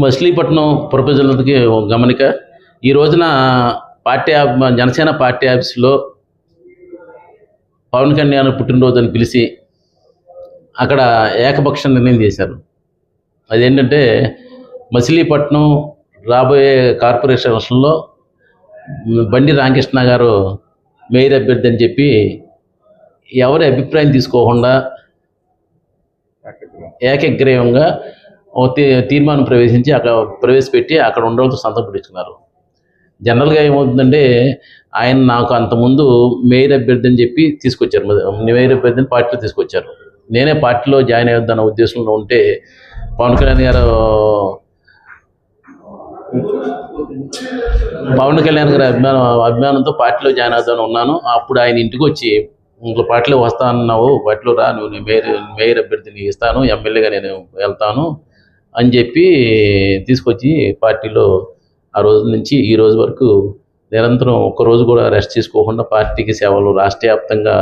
మచిలీపట్నం ప్రజలకి గమనిక. ఈ రోజున జనసేన పార్టీ ఆఫీసులో పవన్ కళ్యాణ్ పుట్టినరోజు అని పిలిచి అక్కడ ఏకపక్ష నిర్ణయం చేశారు. అదేంటంటే మచిలీపట్నం రాబోయే కార్పొరేషన్ ఎలక్షన్లో బండి రామకృష్ణ గారు మేయర్ అభ్యర్థి అని చెప్పి ఎవరి అభిప్రాయం తీసుకోకుండా ఏకగ్రీవంగా తీర్మానం ప్రవేశపెట్టి అక్కడ ఉండవలతో సంతకం పెట్టించుకున్నారు. జనరల్గా ఏమవుతుందంటే ఆయన నాకు అంతకుముందు మేయర్ అభ్యర్థి అని చెప్పి తీసుకొచ్చారు, మేయర్ అభ్యర్థిని పార్టీలో తీసుకొచ్చారు. నేనే పార్టీలో జాయిన్ అయ్యొద్దన్న ఉద్దేశంలో ఉంటే పవన్ కళ్యాణ్ గారి అభిమానంతో పార్టీలో జాయిన్ అవుతాను ఉన్నాను. అప్పుడు ఆయన ఇంటికి వచ్చి ఇంట్లో పార్టీలో వస్తా అన్నావు, పార్టీలో రా, నువ్వు మేయర్ అభ్యర్థిని ఇస్తాను, ఎమ్మెల్యేగా నేను వెళ్తాను అని చెప్పి తీసుకొచ్చి పార్టీలో ఆ రోజు నుంచి ఈ రోజు వరకు నిరంతరం ఒక్కరోజు కూడా రెస్ట్ తీసుకోకుండా పార్టీకి సేవలు రాష్ట్ర వ్యాప్తంగా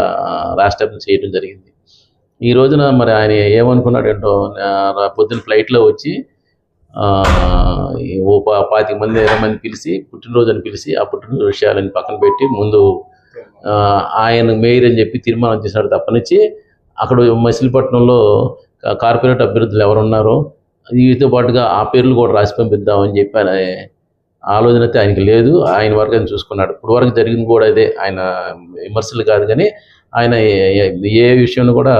చేయడం జరిగింది. ఈ రోజున మరి ఆయన ఏమనుకున్నాడు ఏంటో, పొద్దున్న ఫ్లైట్లో వచ్చి 25 మంది 20 మంది పిలిచి పుట్టినరోజు అని పిలిచి ఆ పుట్టినరోజు విషయాలని పక్కన పెట్టి ముందు ఆయన మేయర్ అని చెప్పి తీర్మానం చేసినాడు. తప్పనిచ్చి అక్కడ మచిలీపట్నంలో కార్పొరేట్ అభ్యర్థులు ఎవరున్నారో వీటితో పాటుగా ఆ పేర్లు కూడా రాసి పంపిద్దామని చెప్పి ఆలోచన అయితే ఆయనకి లేదు. ఆయన వరకు ఆయన చూసుకున్నాడు. ఇప్పుడు వరకు జరిగింది కూడా అదే. ఆయన విమర్శలు కాదు, కానీ ఆయన ఏ విషయంలో కూడా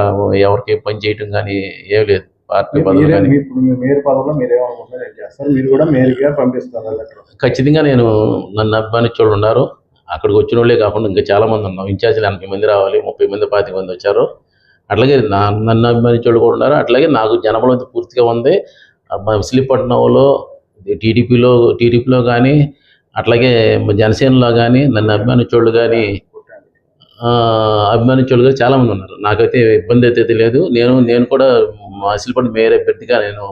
ఎవరికి పని చేయటం కానీ ఏం లేదు. పార్టీ పదవులు కానీ ఖచ్చితంగా నన్ను అభిమానించే వాళ్ళు ఉన్నారు. అక్కడికి వచ్చిన వాళ్ళే కాకుండా ఇంకా చాలామంది ఉన్నాం. ఇన్ఛార్జీలు 80 మంది రావాలి, 30 మంది 25 మంది వచ్చారు. అట్లాగే నన్ను అభిమానించే వాళ్ళు కూడా ఉన్నారు. అట్లాగే నాకు జనబలం పూర్తిగా ఉంది. మచిలీపట్నంలో టీడీపీలో కానీ అట్లాగే జనసేనలో కానీ నన్ను అభిమానించేవాళ్ళు కానీ చాలామంది ఉన్నారు. నాకైతే ఇబ్బంది అయితే లేదు. నేను కూడా మచిలీపట్నం మేయర్ అభ్యర్థిగా నేను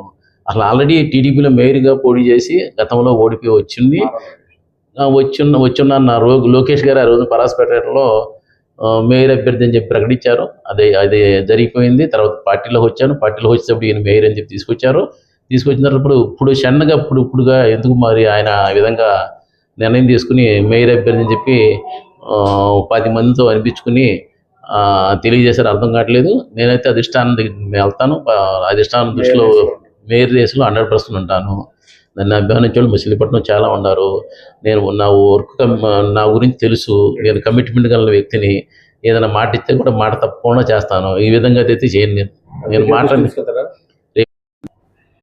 అసలు ఆల్రెడీ టీడీపీలో మేయర్గా పోటీ చేసి గతంలో ఓడిపోయి వచ్చున్నాను. నా లోకేష్ గారు ఆ రోజు పరాస్పేటలో మేయర్ అభ్యర్థి అని చెప్పి ప్రకటించారు. అది జరిగిపోయింది. తర్వాత పార్టీలోకి వచ్చాను. పార్టీలోకి వచ్చేటప్పుడు ఈయన మేయర్ అని చెప్పి తీసుకొచ్చిన తర్వాత ఇప్పుడు సన్నగా ఇప్పుడుగా ఎందుకు మరి ఆయన ఆ విధంగా నిర్ణయం తీసుకుని మేయర్ అభ్యర్థి అని చెప్పి 10 మందితో అనిపించుకుని తెలియజేశారు. అర్థం కావట్లేదు. నేనైతే అధిష్టానం దగ్గర వెళ్తాను. అధిష్టానం దృష్టిలో మేయర్ రేసులో 100% ఉంటాను. నన్ను అభిమానించే మచిలీపట్నం చాలా ఉన్నారు. నేను నా గురించి తెలుసు. నేను కమిట్మెంట్ గల వ్యక్తిని. ఏదైనా మాట ఇస్తే కూడా మాట తప్పకుండా చేస్తాను. ఈ విధంగా అయితే చేయను. నేను మాట